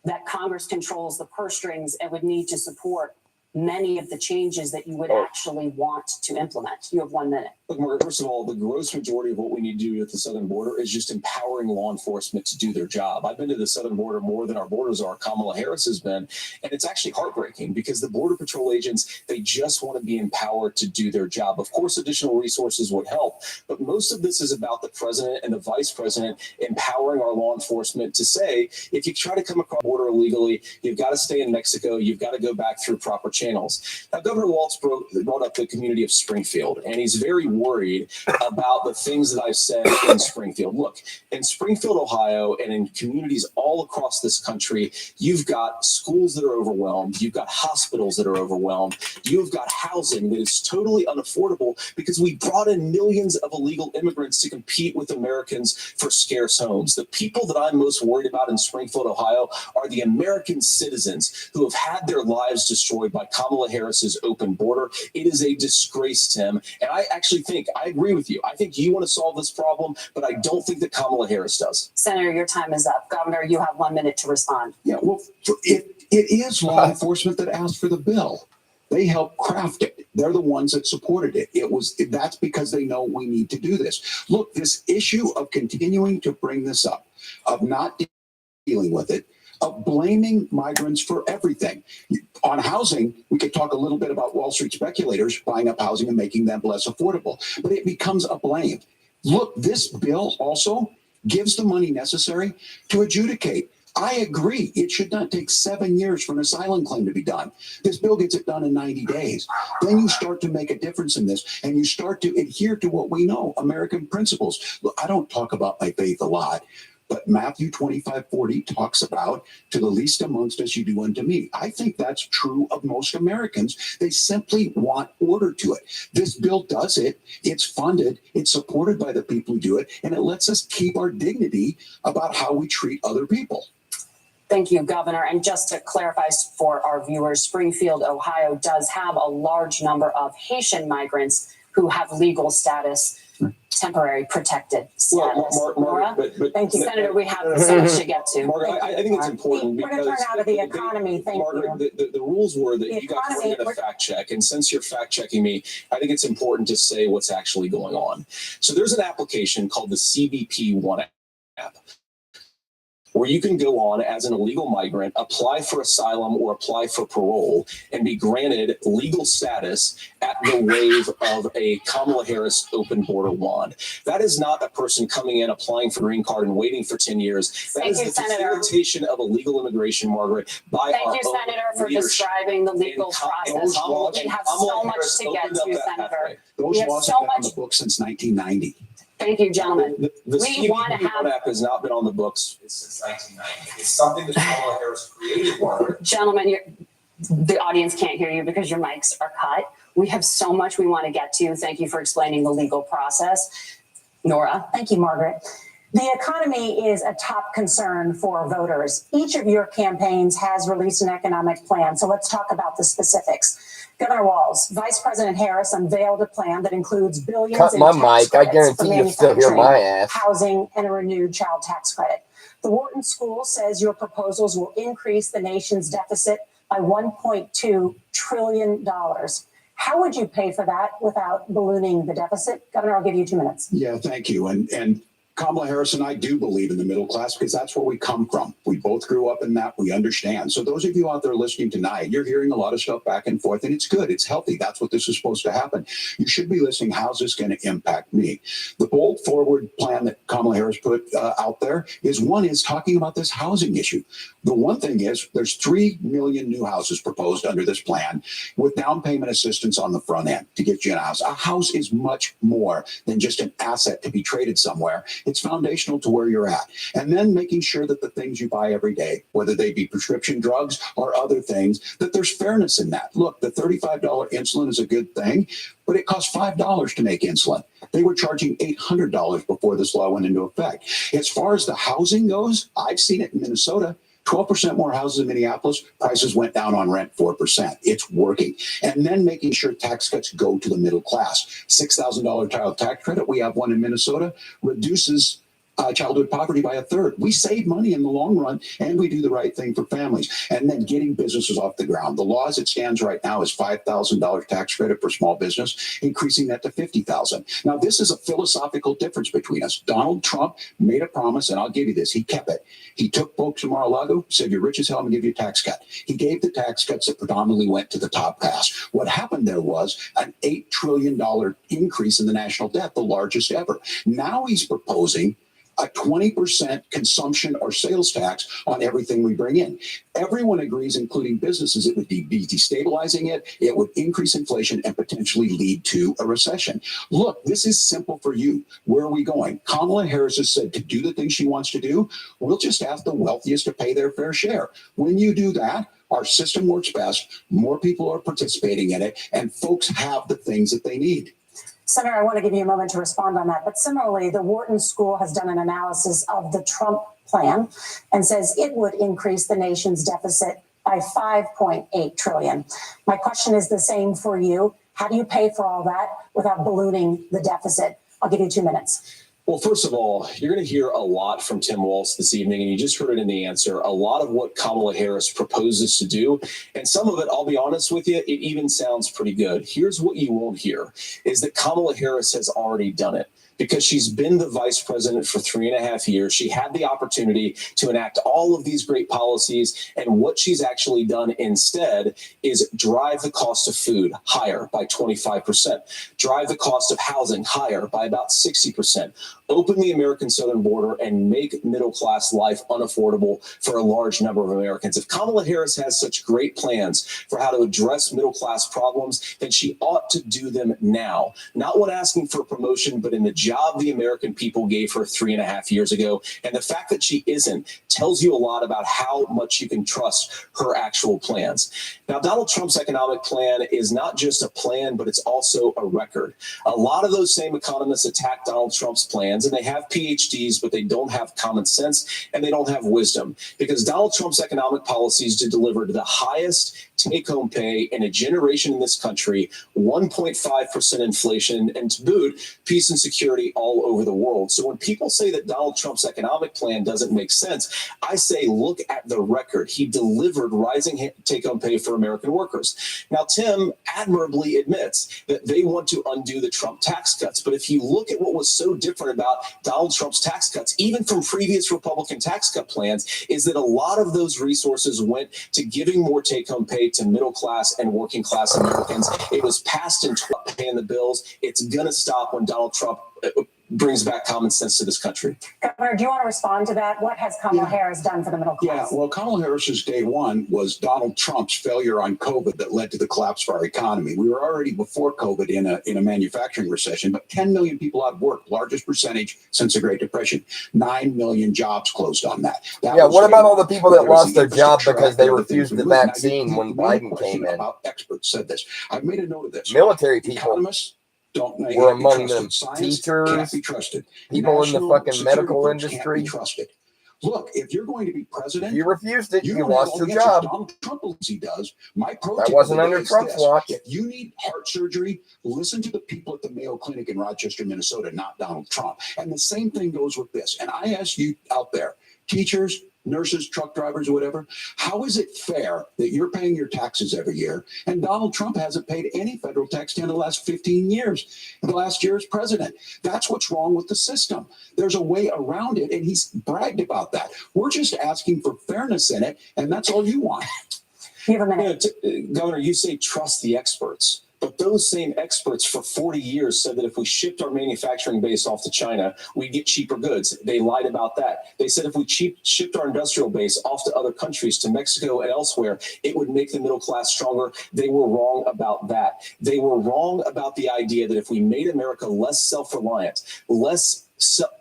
that Congress controls the purse strings and would need to support many of the changes that you would actually want to implement? You have 1 minute. Look, Margaret, first of all, the gross majority of what we need to do at the southern border is just empowering law enforcement to do their job. I've been to the southern border more than our borders are. Kamala Harris has been. And it's actually heartbreaking because the Border Patrol agents, they just want to be empowered to do their job. Of course, additional resources would help, but most of this is about the president and the vice president empowering our law enforcement to say, if you try to come across the border illegally, you've got to stay in Mexico, you've got to go back through proper channels. Now, Governor Walz brought up the community of Springfield, and he's very worried about the things that I've said in Springfield. Look, in Springfield, Ohio, and in communities all across this country, you've got schools that are overwhelmed. You've got hospitals that are overwhelmed. You've got housing that is totally unaffordable because we brought in millions of illegal immigrants to compete with Americans for scarce homes. The people that I'm most worried about in Springfield, Ohio, are the American citizens who have had their lives destroyed by Kamala Harris's open border. It is a disgrace, Tim. And I actually think, I agree with you. I think you want to solve this problem, but I don't think that Kamala Harris does. Senator, your time is up. Governor, you have 1 minute to respond. Yeah, well, it is law enforcement that asked for the bill. They helped craft it. They're the ones that supported it. That's because they know we need to do this. Look, this issue of continuing to bring this up, of not dealing with it, of blaming migrants for everything. On housing, we could talk a little bit about Wall Street speculators buying up housing and making them less affordable, but it becomes a blame. Look, this bill also gives the money necessary to adjudicate. I agree. It should not take 7 years for an asylum claim to be done. This bill gets it done in 90 days. Then you start to make a difference in this, and you start to adhere to what we know, American principles. Look, I don't talk about my faith a lot, But Matthew 25:40 talks about to the least amongst us you do unto me. I think that's true of most Americans. They simply want order to it. This bill does it. It's funded. It's supported by the people who do it. And it lets us keep our dignity about how we treat other people. Thank you, Governor. And just to clarify for our viewers, Springfield, Ohio does have a large number of Haitian migrants who have legal status, temporary protected status. Maura? Thank you. Senator, we have so much to get to. Margaret, I think it's important We're going because to turn out of the economy. Thank Margaret, you. the rules were that The you got to economy, bring in a fact check. And since you're fact checking me, I think it's important to say what's actually going on. So there's an application called the CBP One app, where you can go on as an illegal migrant, apply for asylum or apply for parole, and be granted legal status at the wave of a Kamala Harris open border wand. That is not a person coming in, applying for a green card and waiting for 10 years. That Thank is you, the Senator. facilitation of illegal immigration, Margaret, by Thank our you, own Senator, for leadership. describing the legal And process. Kamala We have so much Harris to get opened up to, that Senator. pathway. Those We have laws so have been on much- the books since 1990. Thank you, gentlemen. The We want to CBP have- One app has not been on the books since 1990. It's something that Kamala Harris created, Margaret. Gentlemen, the audience can't hear you because your mics are cut. We have so much we want to get to. Thank you for explaining the legal process. Nora? Thank you, Margaret. The economy is a top concern for voters. Each of your campaigns has released an economic plan, so let's talk about the specifics. Governor Walz, Vice President Harris unveiled a plan that includes billions Cut in my tax mic. I credits for guarantee you still hear my manufacturing, ass. housing, and a renewed child tax credit. The Wharton School says your proposals will increase the nation's deficit by $1.2 trillion. How would you pay for that without ballooning the deficit? Governor, I'll give you 2 minutes. Yeah, thank you. And Kamala Harris and I do believe in the middle class because that's where we come from. We both grew up in that. We understand. So those of you out there listening tonight, you're hearing a lot of stuff back and forth, and it's good. It's healthy. That's what this is supposed to happen. You should be listening. How's this going to impact me? The bold forward plan that Kamala Harris put out there is talking about this housing issue. The one thing is there's 3 million new houses proposed under this plan with down payment assistance on the front end to get you in a house. A house is much more than just an asset to be traded somewhere. It's foundational to where you're at. And then making sure that the things you buy every day, whether they be prescription drugs or other things, that there's fairness in that. Look, the $35 insulin is a good thing, but it costs $5 to make insulin. They were charging $800 before this law went into effect. As far as the housing goes, I've seen it in Minnesota. 12% more houses in Minneapolis, prices went down on rent 4%. It's working. And then making sure tax cuts go to the middle class. $6,000 child tax credit, we have one in Minnesota, reduces childhood poverty by 1/3. We save money in the long run, and we do the right thing for families. And then getting businesses off the ground. The law as it stands right now is $5,000 tax credit for small business, increasing that to $50,000. Now, this is a philosophical difference between us. Donald Trump made a promise, and I'll give you this. He kept it. He took folks from Mar-a-Lago, said, you're rich as hell, I'm going to give you a tax cut. He gave the tax cuts that predominantly went to the top class. What happened there was an $8 trillion increase in the national debt, the largest ever. Now he's proposing a 20% consumption or sales tax on everything we bring in. Everyone agrees, including businesses, it would be destabilizing it. It would increase inflation and potentially lead to a recession. Look, this is simple for you. Where are we going? Kamala Harris has said to do the things she wants to do, we'll just ask the wealthiest to pay their fair share. When you do that, our system works best, more people are participating in it, and folks have the things that they need. Senator, I want to give you a moment to respond on that. But similarly, the Wharton School has done an analysis of the Trump plan and says it would increase the nation's deficit by $5.8 trillion. My question is the same for you. How do you pay for all that without ballooning the deficit? I'll give you 2 minutes. Well, first of all, you're going to hear a lot from Tim Walz this evening, and you just heard it in the answer. A lot of what Kamala Harris proposes to do, and some of it, I'll be honest with you, it even sounds pretty good. Here's what you won't hear, is that Kamala Harris has already done it. Because she's been the vice president for 3.5 years. She had the opportunity to enact all of these great policies. And what she's actually done instead is drive the cost of food higher by 25%, drive the cost of housing higher by about 60%, open the American southern border and make middle class life unaffordable for a large number of Americans. If Kamala Harris has such great plans for how to address middle class problems, then she ought to do them now. Not when asking for a promotion, but in the job the American people gave her 3.5 years ago. And the fact that she isn't tells you a lot about how much you can trust her actual plans. Now, Donald Trump's economic plan is not just a plan, but it's also a record. A lot of those same economists attack Donald Trump's plans, and they have PhDs, but they don't have common sense and they don't have wisdom, because Donald Trump's economic policies delivered the highest take-home pay in a generation in this country, 1.5% inflation, and to boot, peace and security all over the world. So when people say that Donald Trump's economic plan doesn't make sense, I say look at the record. He delivered rising take-home pay for American workers. Now, Tim admirably admits that they want to undo the Trump tax cuts. But if you look at what was so different about Donald Trump's tax cuts, even from previous Republican tax cut plans, is that a lot of those resources went to giving more take-home pay to middle class and working class Americans. It was passed in paying the bills. It's going to stop when Donald Trump brings back common sense to this country. Governor, do you want to respond to that? What has Kamala Harris done for the middle class? Yeah, well, Kamala Harris's day one was Donald Trump's failure on COVID that led to the collapse of our economy. We were already before COVID in a manufacturing recession, but 10 million people out of work, largest percentage since the Great Depression. 9 million jobs closed on that. What about all the people that lost their job because they refused the vaccine when Biden came in? Experts said this. I've made a note of this. Military people Economists were among them. Science Teachers, can't be trusted. people in the fucking medical Can't be industry. trusted. Look, if you're going to be president, If you refused it, you don't lost have all your the answers. job. Donald Trump believes he does. My pro That tip wasn't of the under day is Trump's this. watch. If you need heart surgery, listen to the people at the Mayo Clinic in Rochester, Minnesota, not Donald Trump. And the same thing goes with this. And I ask you out there, teachers, nurses, truck drivers, whatever, how is it fair that you're paying your taxes every year and Donald Trump hasn't paid any federal tax in the last 15 years, the last year as president? That's what's wrong with the system. There's a way around it, and he's bragged about that. We're just asking for fairness in it, and that's all you want. You have a minute. Governor, you say trust the experts. But those same experts for 40 years said that if we shipped our manufacturing base off to China, we'd get cheaper goods. They lied about that. They said if we shipped our industrial base off to other countries, to Mexico and elsewhere, it would make the middle class stronger. They were wrong about that. They were wrong about the idea that if we made America less self-reliant, less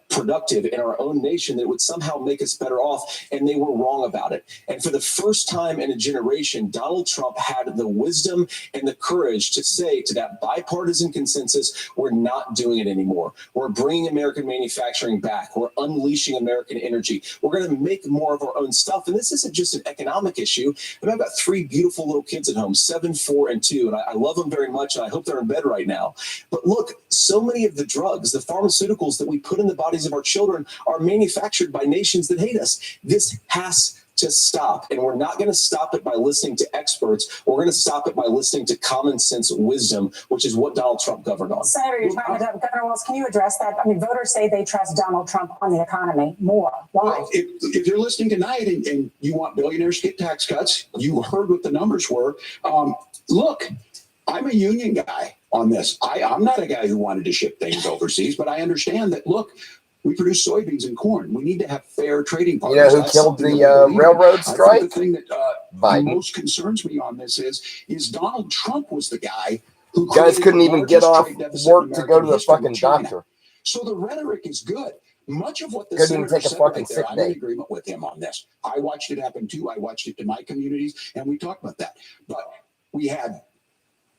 productive in our own nation, that it would somehow make us better off, and they were wrong about it. And for the first time in a generation, Donald Trump had the wisdom and the courage to say to that bipartisan consensus, we're not doing it anymore. We're bringing American manufacturing back. We're unleashing American energy. We're going to make more of our own stuff. And this isn't just an economic issue. I've got 3 beautiful little kids at home, 7, 4, and 2, and I love them very much, and I hope they're in bed right now. But look, so many of the drugs, the pharmaceuticals that we put in the bodies of our children are manufactured by nations that hate us. This has to stop, and we're not going to stop it by listening to experts. We're going to stop it by listening to common sense wisdom, which is what Donald Trump governed on. Senator, you're talking about Governor Walz. Can you address that? I mean, voters say they trust Donald Trump on the economy more. Why? Well, if you're listening tonight and you want billionaires to get tax cuts, you heard what the numbers were. Look, I'm a union guy on this. I'm not a guy who wanted to ship things overseas, but I understand that, look, we produce soybeans and corn. We need to have fair trading partners. You know who That's killed something the railroad I strike? think the thing that Biden. most concerns me on this is Donald Trump was the guy who Guys created couldn't the even get largest off trade deficit work in to go to American the history fucking with China. doctor. So the rhetoric is good. Much of what the Couldn't even senator take a said fucking right there, sick I'm in day. agreement with him on this. I watched it happen too. I watched it to my communities, and we talked about that. But we had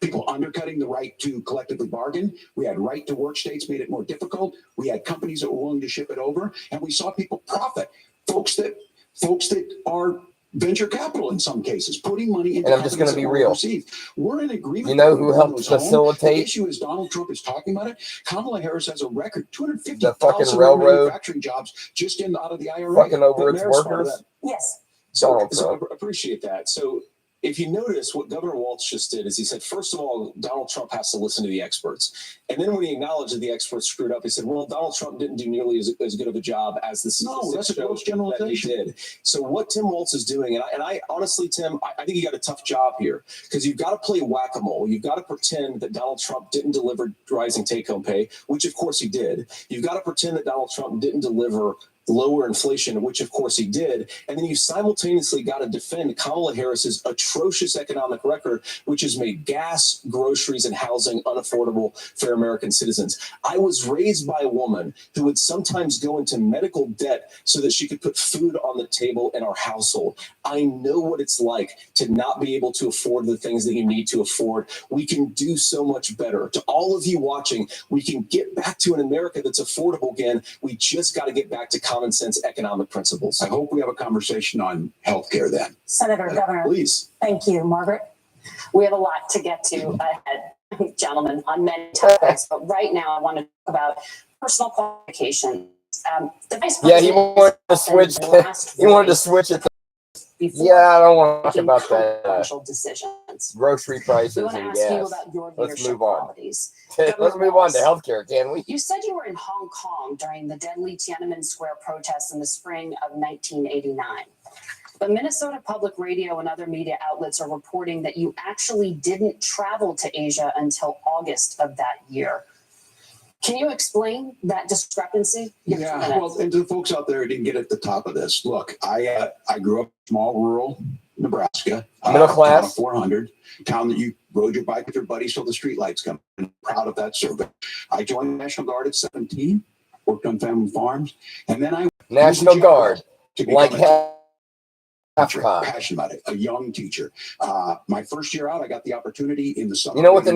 people undercutting the right to collectively bargain. We had right to work states made it more difficult. We had companies that were willing to ship it over, and we saw people profit. Folks that are venture capital in some cases, putting money into And I'm just going to be real. overseas. We're in agreement. You know that who we're helped going home. The facilitate issue is Donald Trump is talking about it. Kamala Harris has a record, the fucking 250,000 railroad manufacturing jobs just out of the IRA. fucking over The its mayor's part of workers? that. Yes. So Donald Trump. I appreciate that. So if you notice, what Governor Walz just did is he said, first of all, Donald Trump has to listen to the experts. And then when he acknowledged that the experts screwed up, he said, well, Donald Trump didn't do nearly as good of a job as the No, that's a show gross that he generalization. did. So what Tim Walz is doing, and I honestly, Tim, I think you got a tough job here, because you've got to play whack-a-mole. You've got to pretend that Donald Trump didn't deliver rising take-home pay, which of course he did. You've got to pretend that Donald Trump didn't deliver lower inflation, which of course he did. And then you simultaneously got to defend Kamala Harris's atrocious economic record, which has made gas, groceries, and housing unaffordable for American citizens. I was raised by a woman who would sometimes go into medical debt so that she could put food on the table in our household. I know what it's like to not be able to afford the things that you need to afford. We can do so much better. To all of you watching, we can get back to an America that's affordable again. We just got to get back to common sense economic principles. I hope we have a conversation on healthcare then. Senator, Governor. Please. Thank you, Margaret. We have a lot to get to ahead, gentlemen, on many topics. But right now, I want to talk about personal qualifications. The vice Yeah, he president wanted to switch. He wanted to switch it. before Yeah, I don't want to talk making about that. controversial decisions. Grocery We prices want to and ask you gas. about your Let's leadership move on. qualities. Let's move on to healthcare, can we? You said you were in Hong Kong during the deadly Tiananmen Square protests in the spring of 1989. But Minnesota Public Radio and other media outlets are reporting that you actually didn't travel to Asia until August of that year. Can you explain that discrepancy? Yeah, well, and to the folks out there who didn't get at the top of this, look, I grew up in small rural Nebraska, Middle class, town of 400, town that you rode your bike with your buddies till the street lights come. I'm proud of that service. I joined the National Guard at 17, worked on family farms, and then I National Guard, like passionate about it, a young teacher. My first year out, I got the opportunity in the summer. You know what the